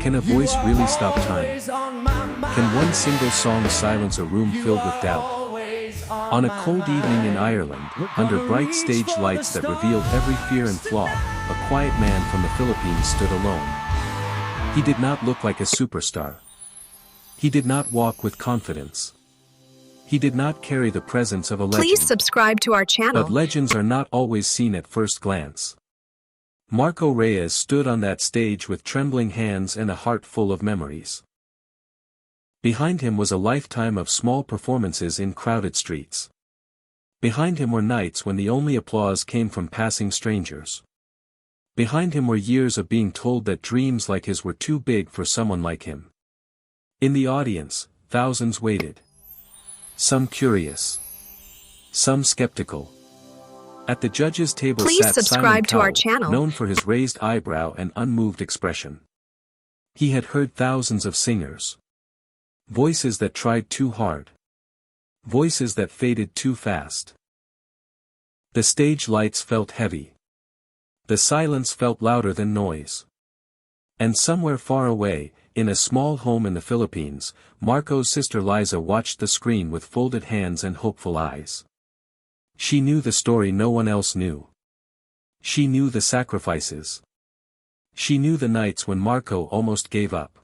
Can a voice really stop time? Can one single song silence a room filled with doubt? On a cold evening in Ireland, under bright stage lights that revealed every fear and flaw, a quiet man from the Philippines stood alone. He did not look like a superstar. He did not walk with confidence. He did not carry the presence of a legend. Please subscribe to our channel. But legends are not always seen at first glance. Marco Reyes stood on that stage with trembling hands and a heart full of memories. Behind him was a lifetime of small performances in crowded streets. Behind him were nights when the only applause came from passing strangers. Behind him were years of being told that dreams like his were too big for someone like him. In the audience, thousands waited. Some curious. Some skeptical. At the judges' table Please sat subscribe Simon to Cowell, our channel. known for his raised eyebrow and unmoved expression. He had heard thousands of singers. Voices that tried too hard. Voices that faded too fast. The stage lights felt heavy. The silence felt louder than noise. And somewhere far away, in a small home in the Philippines, Marco's sister Liza watched the screen with folded hands and hopeful eyes. She knew the story no one else knew. She knew the sacrifices. She knew the nights when Marco almost gave up.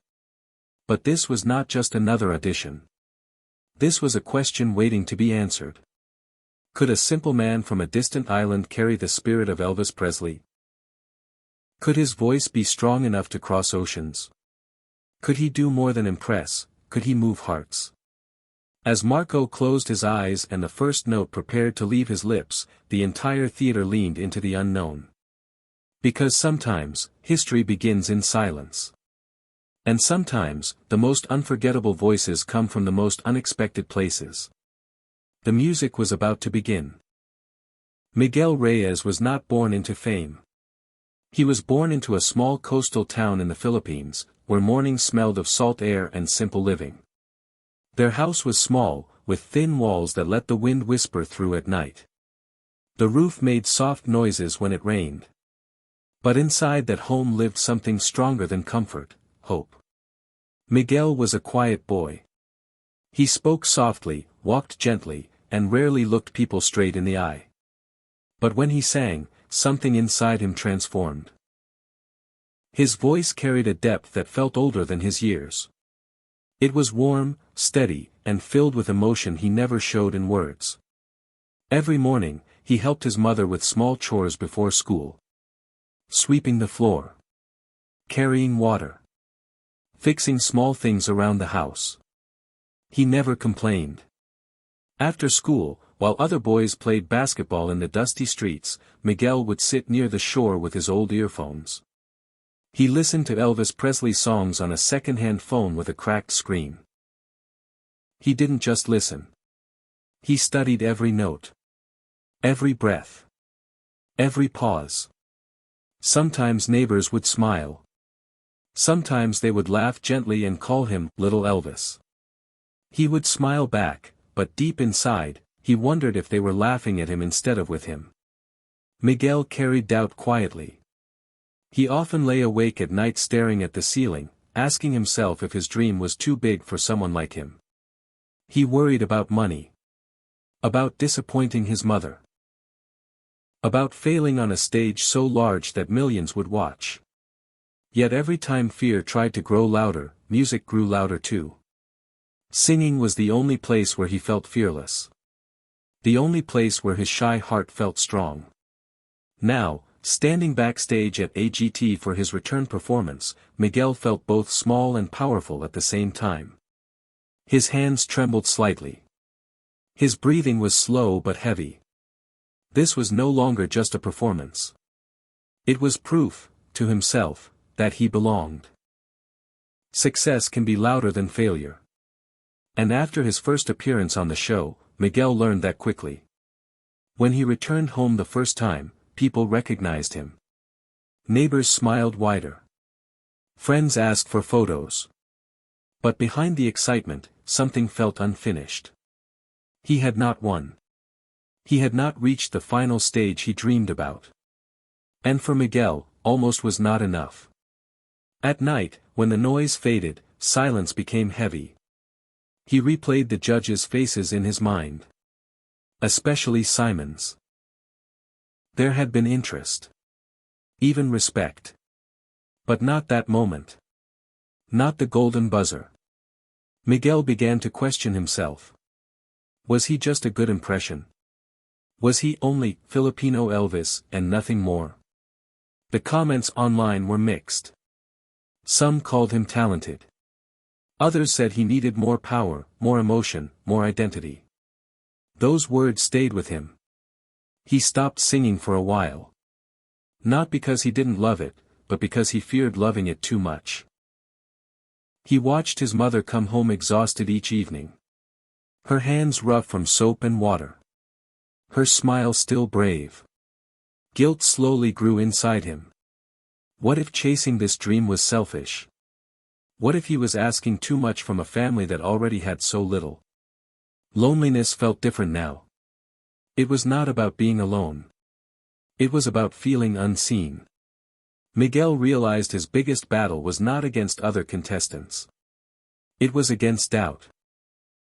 But this was not just another audition. This was a question waiting to be answered. Could a simple man from a distant island carry the spirit of Elvis Presley? Could his voice be strong enough to cross oceans? Could he do more than impress? Could he move hearts? As Marco closed his eyes and the first note prepared to leave his lips, the entire theater leaned into the unknown. Because sometimes, history begins in silence. And sometimes, the most unforgettable voices come from the most unexpected places. The music was about to begin. Miguel Reyes was not born into fame. He was born into a small coastal town in the Philippines, where mornings smelled of salt air and simple living. Their house was small, with thin walls that let the wind whisper through at night. The roof made soft noises when it rained. But inside that home lived something stronger than comfort, hope. Miguel was a quiet boy. He spoke softly, walked gently, and rarely looked people straight in the eye. But when he sang, something inside him transformed. His voice carried a depth that felt older than his years. It was warm, steady, and filled with emotion he never showed in words. Every morning, he helped his mother with small chores before school. Sweeping the floor. Carrying water. Fixing small things around the house. He never complained. After school, while other boys played basketball in the dusty streets, Miguel would sit near the shore with his old earphones. He listened to Elvis Presley songs on a second-hand phone with a cracked screen. He didn't just listen. He studied every note. Every breath. Every pause. Sometimes neighbors would smile. Sometimes they would laugh gently and call him Little Elvis. He would smile back, but deep inside, he wondered if they were laughing at him instead of with him. Miguel carried doubt quietly. He often lay awake at night staring at the ceiling, asking himself if his dream was too big for someone like him. He worried about money. About disappointing his mother. About failing on a stage so large that millions would watch. Yet every time fear tried to grow louder, music grew louder too. Singing was the only place where he felt fearless. The only place where his shy heart felt strong. Now, standing backstage at AGT for his return performance, Miguel felt both small and powerful at the same time. His hands trembled slightly. His breathing was slow but heavy. This was no longer just a performance. It was proof, to himself, that he belonged. Success can be louder than failure. And after his first appearance on the show, Miguel learned that quickly. When he returned home the first time, people recognized him. Neighbors smiled wider. Friends asked for photos. But behind the excitement, something felt unfinished. He had not won. He had not reached the final stage he dreamed about. And for Miguel, almost was not enough. At night, when the noise faded, silence became heavy. He replayed the judges' faces in his mind. Especially Simon's. There had been interest. Even respect. But not that moment. Not the golden buzzer. Miguel began to question himself. Was he just a good impression? Was he only Filipino Elvis and nothing more? The comments online were mixed. Some called him talented. Others said he needed more power, more emotion, more identity. Those words stayed with him. He stopped singing for a while. Not because he didn't love it, but because he feared loving it too much. He watched his mother come home exhausted each evening. Her hands rough from soap and water. Her smile still brave. Guilt slowly grew inside him. What if chasing this dream was selfish? What if he was asking too much from a family that already had so little? Loneliness felt different now. It was not about being alone. It was about feeling unseen. Miguel realized his biggest battle was not against other contestants. It was against doubt.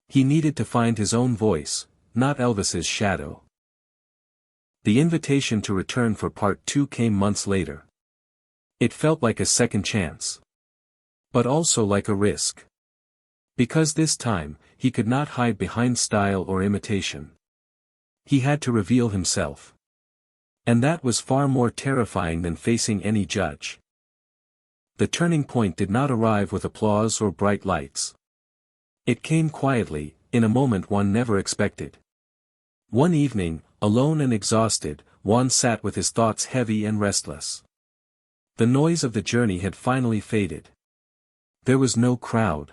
He needed to find his own voice, not Elvis's shadow. The invitation to return for part 2 came months later. It felt like a second chance. But also like a risk. Because this time, he could not hide behind style or imitation. He had to reveal himself. And that was far more terrifying than facing any judge. The turning point did not arrive with applause or bright lights. It came quietly, in a moment one never expected. One evening, alone and exhausted, Juan sat with his thoughts heavy and restless. The noise of the journey had finally faded. There was no crowd.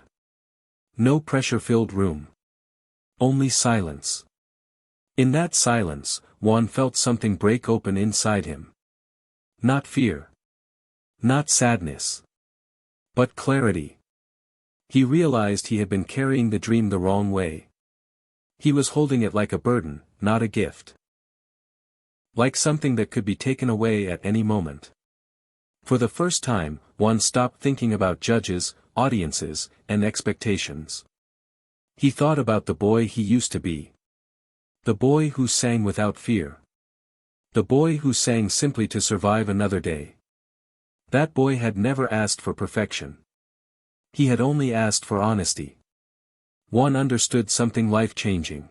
No pressure-filled room. Only silence. In that silence, Juan felt something break open inside him. Not fear. Not sadness. But clarity. He realized he had been carrying the dream the wrong way. He was holding it like a burden, not a gift. Like something that could be taken away at any moment. For the first time, Juan stopped thinking about judges, audiences, and expectations. He thought about the boy he used to be. The boy who sang without fear. The boy who sang simply to survive another day. That boy had never asked for perfection. He had only asked for honesty. Juan understood something life-changing.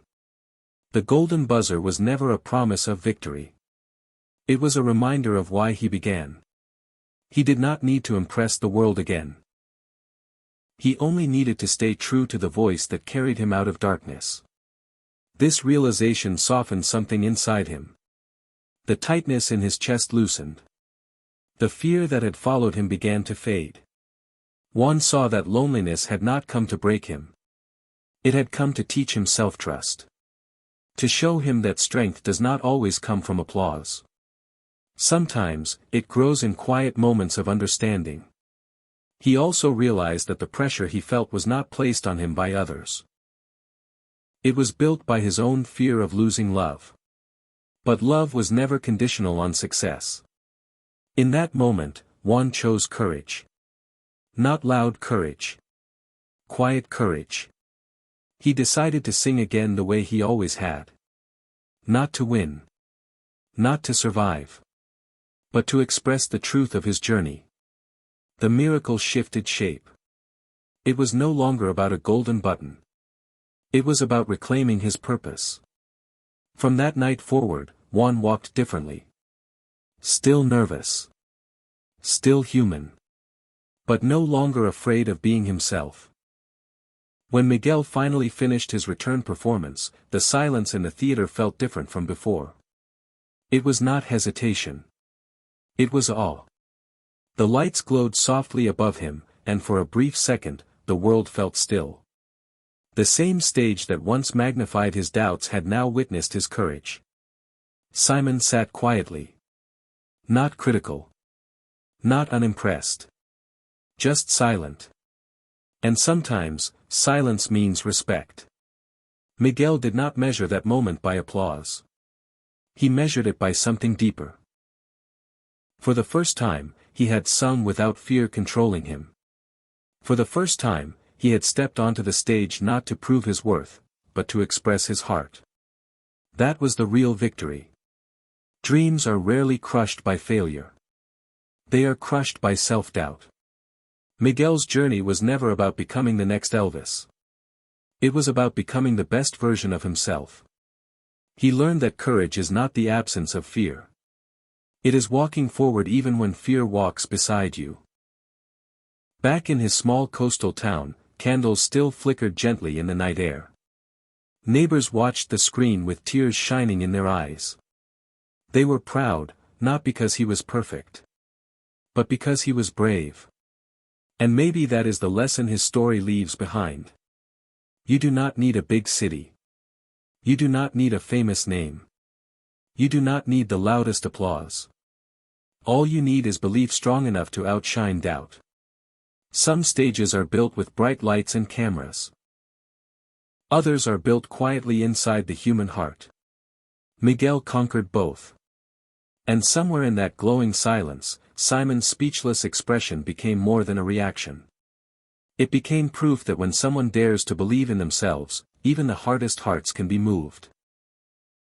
The golden buzzer was never a promise of victory. It was a reminder of why he began. He did not need to impress the world again. He only needed to stay true to the voice that carried him out of darkness. This realization softened something inside him. The tightness in his chest loosened. The fear that had followed him began to fade. Juan saw that loneliness had not come to break him. It had come to teach him self-trust. To show him that strength does not always come from applause. Sometimes, it grows in quiet moments of understanding. He also realized that the pressure he felt was not placed on him by others. It was built by his own fear of losing love. But love was never conditional on success. In that moment, Juan chose courage. Not loud courage. Quiet courage. He decided to sing again the way he always had. Not to win. Not to survive. But to express the truth of his journey. The miracle shifted shape. It was no longer about a golden button. It was about reclaiming his purpose. From that night forward, Juan walked differently. Still nervous. Still human. But no longer afraid of being himself. When Miguel finally finished his return performance, the silence in the theater felt different from before. It was not hesitation. It was awe. The lights glowed softly above him, and for a brief second, the world felt still. The same stage that once magnified his doubts had now witnessed his courage. Simon sat quietly. Not critical. Not unimpressed. Just silent. And sometimes, silence means respect. Miguel did not measure that moment by applause. He measured it by something deeper. For the first time, he had sung without fear controlling him. For the first time, he had stepped onto the stage not to prove his worth, but to express his heart. That was the real victory. Dreams are rarely crushed by failure. They are crushed by self-doubt. Miguel's journey was never about becoming the next Elvis. It was about becoming the best version of himself. He learned that courage is not the absence of fear. It is walking forward even when fear walks beside you. Back in his small coastal town, candles still flickered gently in the night air. Neighbors watched the screen with tears shining in their eyes. They were proud, not because he was perfect, but because he was brave. And maybe that is the lesson his story leaves behind. You do not need a big city. You do not need a famous name. You do not need the loudest applause. All you need is belief strong enough to outshine doubt. Some stages are built with bright lights and cameras. Others are built quietly inside the human heart. Miguel conquered both. And somewhere in that glowing silence, Simon's speechless expression became more than a reaction. It became proof that when someone dares to believe in themselves, even the hardest hearts can be moved.